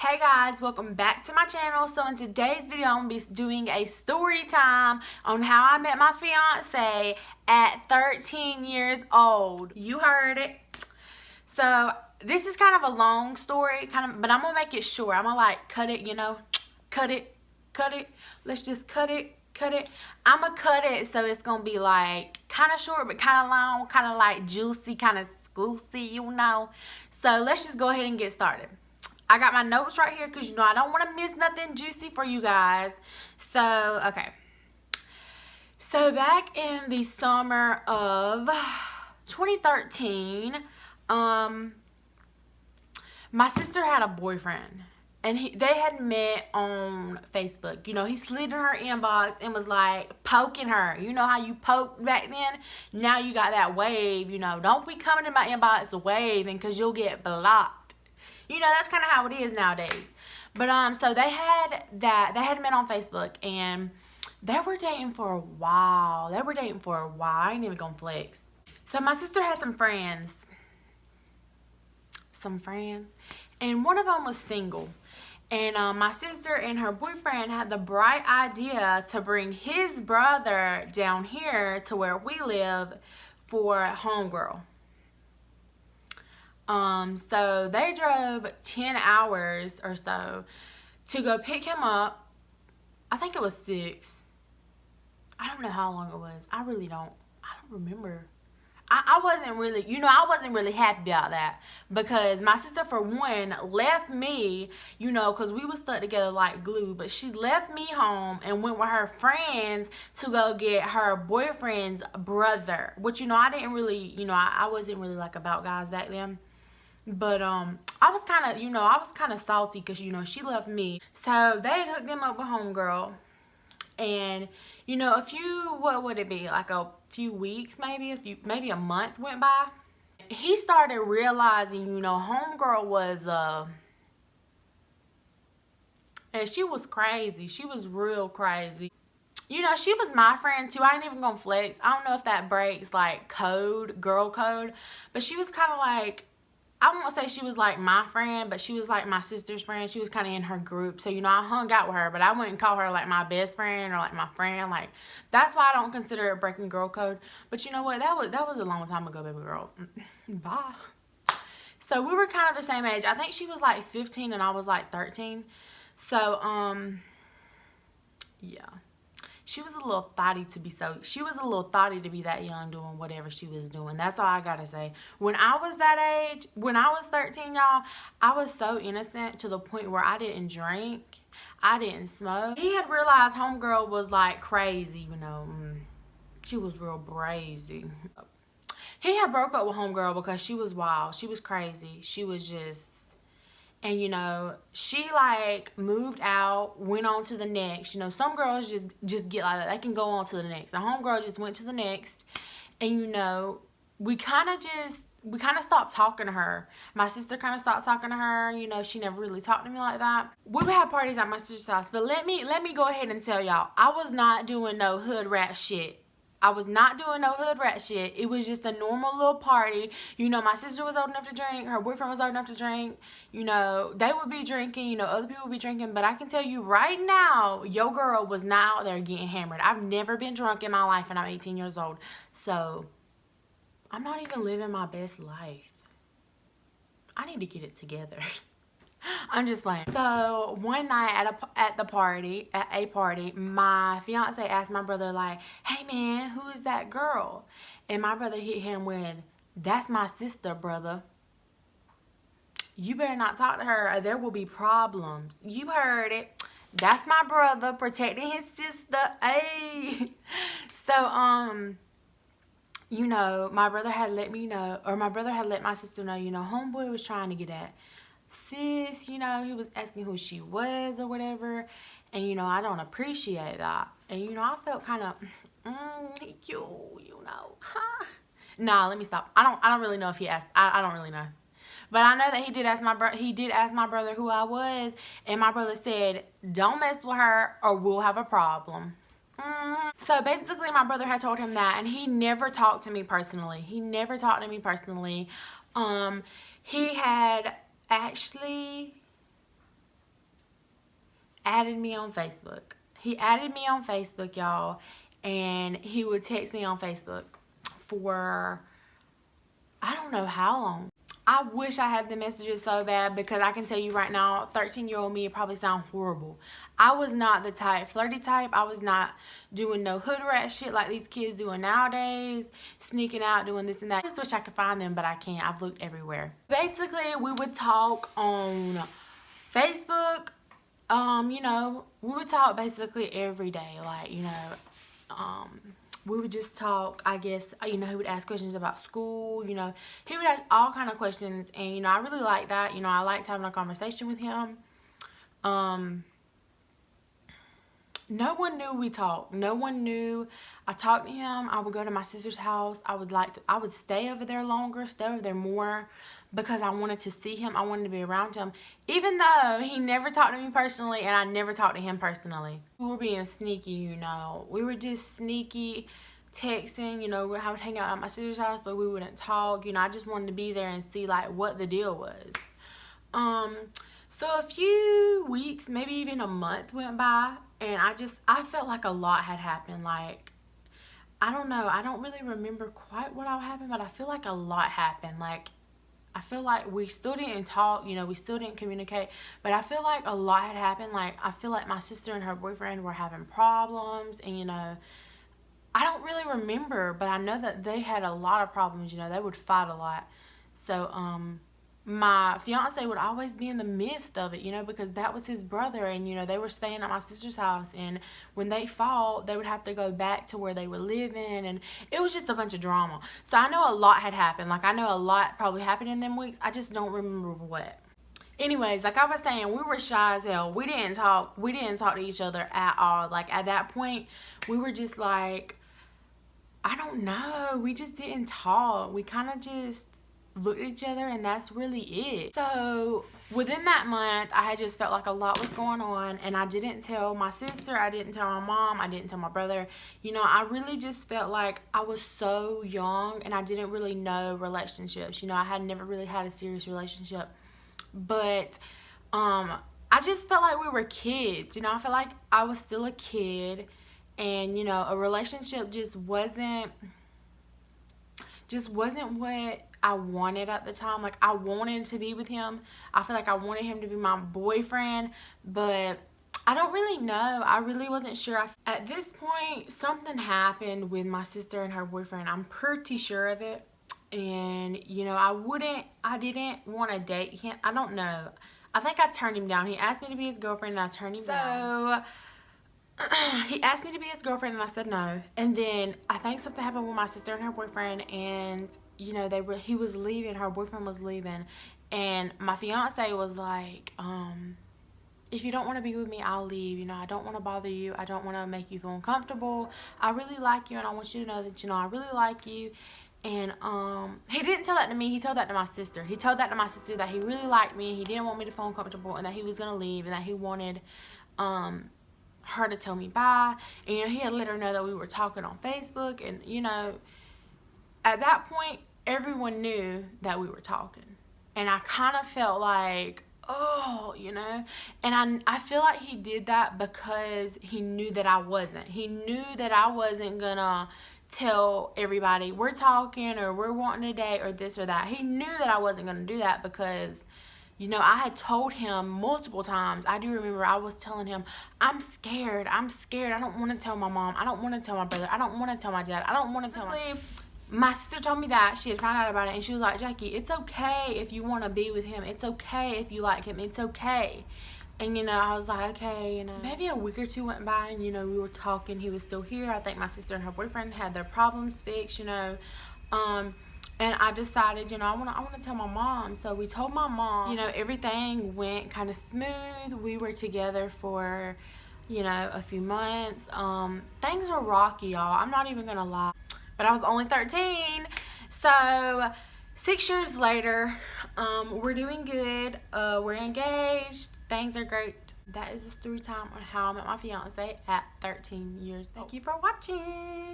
Hey guys, welcome back to my channel. So in today's video, I'm going to be doing a story time on how I met my fiance at 13 years old. You heard it. So this is kind of a long story, but I'm going to make it short. I'm going to like cut it, cut it. Let's just cut it. I'm going to cut it so it's going to be like kind of short but kind of long, kind of like juicy, kind of scoosy, So let's just go ahead and get started. I got my notes right here because, I don't want to miss nothing juicy for you guys. So, okay. So, back in the summer of 2013, my sister had a boyfriend. And they had met on Facebook. He slid in her inbox and was like poking her. You know how you poked back then? Now you got that wave, Don't be coming in my inbox waving because you'll get blocked. That's kind of how it is nowadays. But so they had met on Facebook and they were dating for a while. I ain't even gonna flex. So my sister had some friends. And one of them was single. And my sister and her boyfriend had the bright idea to bring his brother down here to where we live for homegirl. So they drove 10 hours or so to go pick him up. I think it was 6. I don't know how long it was. I don't remember. I wasn't really happy about that because my sister, for one, left me, because we were stuck together like glue, but she left me home and went with her friends to go get her boyfriend's brother, which, I didn't really, I wasn't really like about guys back then. But I was kind of salty because she left me. So they had hooked them up with homegirl, and what would it be, like a few weeks, maybe a month went by. He started realizing homegirl was and she was crazy. She was real crazy. She was my friend too. I ain't even gonna flex. I don't know if that breaks like girl code, but she was kind of like, I won't say she was like my friend, but she was like my sister's friend. She was kind of in her group. So, I hung out with her, but I wouldn't call her like my best friend or like my friend. Like, that's why I don't consider it breaking girl code. But you know what? That was a long time ago, baby girl. Bye. So, we were kind of the same age. I think she was like 15 and I was like 13. So, yeah. She was a little thotty to be that young doing whatever she was doing. That's all I gotta say. When I was that age, when I was 13, y'all, I was so innocent to the point where I didn't drink. I didn't smoke. He had realized homegirl was like crazy, She was real brazy. He had broke up with homegirl because she was wild. She was crazy. She was just... And, she, like, moved out, went on to the next. Some girls just get like that. They can go on to the next. The homegirl just went to the next. And, we kind of stopped talking to her. My sister kind of stopped talking to her. She never really talked to me like that. We would have parties at my sister's house. But let me go ahead and tell y'all, I was not doing no hood rat shit. It was just a normal little party. My sister was old enough to drink. Her boyfriend was old enough to drink. They would be drinking. Other people would be drinking. But I can tell you right now, your girl was not out there getting hammered. I've never been drunk in my life and I'm 18 years old. So, I'm not even living my best life. I need to get it together. I'm just playing. So one night at a party, my fiance asked my brother like, "Hey man, who is that girl?" And my brother hit him with, "That's my sister, brother. You better not talk to her or there will be problems." You heard it. That's my brother protecting his sister. Hey. So my brother had let me know, or my brother had let my sister know, homeboy was trying to get at sis, he was asking who she was or whatever, and I don't appreciate that, and I felt kind of cute, Nah, let me stop. I don't really know if he asked. I don't really know, but I know that he did ask my brother who I was, and my brother said, "Don't mess with her or we'll have a problem." So basically my brother had told him that, and he never talked to me personally. He had actually added me on Facebook. He added me on Facebook, y'all, and he would text me on Facebook for I don't know how long. I wish I had the messages so bad, because I can tell you right now, 13-year-old me, it probably sound horrible. I was not the flirty type. I was not doing no hood rat shit like these kids doing nowadays, sneaking out, doing this and that. I just wish I could find them, but I can't. I've looked everywhere. Basically, we would talk on Facebook. You know, we would talk basically every day. Like, you know, we would just talk, I guess, you know, he would ask questions about school, you know, he would ask all kind of questions, and, you know, I really liked that, you know, I liked having a conversation with him. No one knew we talked. No one knew. I talked to him. I would go to my sister's house. I would stay over there longer, stay over there more, because I wanted to see him. I wanted to be around him, even though he never talked to me personally and I never talked to him personally. We were being sneaky, you know. We were just sneaky texting, you know. I would hang out at my sister's house, but we wouldn't talk. You know, I just wanted to be there and see, like, what the deal was. So a few weeks, maybe even a month went by, and I felt like a lot had happened. Like, I don't know. I don't really remember quite what all happened, but I feel like a lot happened. Like, I feel like we still didn't talk, you know, we still didn't communicate, but I feel like a lot had happened. Like, I feel like my sister and her boyfriend were having problems, and, you know, I don't really remember, but I know that they had a lot of problems, you know, they would fight a lot. So, my fiance would always be in the midst of it, you know, because that was his brother, and, you know, they were staying at my sister's house, and when they fought, they would have to go back to where they were living, and it was just a bunch of drama. So I know a lot had happened. Like, I know a lot probably happened in them weeks. I just don't remember what. Anyways, like I was saying, we were shy as hell. We didn't talk to each other at all. Like, at that point, we were just like, I don't know, we just didn't talk. We kind of just looked at each other, and that's really it. So within that month, I had just felt like a lot was going on, and I didn't tell my sister, I didn't tell my mom, I didn't tell my brother. You know, I really just felt like I was so young, and I didn't really know relationships. You know, I had never really had a serious relationship, but I just felt like we were kids. You know, I felt like I was still a kid, and, you know, a relationship just wasn't what I wanted at the time. Like, I wanted to be with him. I feel like I wanted him to be my boyfriend, but I don't really know. I really wasn't sure. At this point, something happened with my sister and her boyfriend. I'm pretty sure of it. And, you know, I didn't want to date him. I don't know. I think I turned him down. He asked me to be his girlfriend, and I turned him down. He asked me to be his girlfriend, and I said no. And then I think something happened with my sister and her boyfriend, and, you know, he was leaving, her boyfriend was leaving, and my fiance was like, if you don't want to be with me, I'll leave. You know, I don't want to bother you. I don't want to make you feel uncomfortable. I really like you, and I want you to know that, you know, I really like you. And he didn't tell that to me. He told that to my sister. He told that to my sister, that he really liked me, he didn't want me to feel uncomfortable, and that he was gonna leave, and that he wanted her to tell me bye. And, you know, he had let her know that we were talking on Facebook, and, you know, at that point, everyone knew that we were talking, and I kind of felt like, oh, you know, and I feel like he did that because he knew that I wasn't. He knew that I wasn't gonna tell everybody we're talking, or we're wanting to date, or this or that. He knew that I wasn't gonna do that, because, you know, I had told him multiple times. I do remember I was telling him, I'm scared. I don't want to tell my mom. I don't want to tell my brother. I don't want to tell my dad. I don't want to tell my sister told me that. She had found out about it, and she was like, Jackie, it's okay if you want to be with him. It's okay if you like him. It's okay. And, you know, I was like, okay, you know. Maybe a week or two went by, and, you know, we were talking. He was still here. I think my sister and her boyfriend had their problems fixed, you know. And I decided, you know, I want to tell my mom. So we told my mom. You know, everything went kind of smooth. We were together for, you know, a few months. Things were rocky, y'all. I'm not even going to lie. But I was only 13. So 6 years later, we're doing good. We're engaged. Things are great. That is a story time on how I met my fiance at 13 years old. Thank you for watching.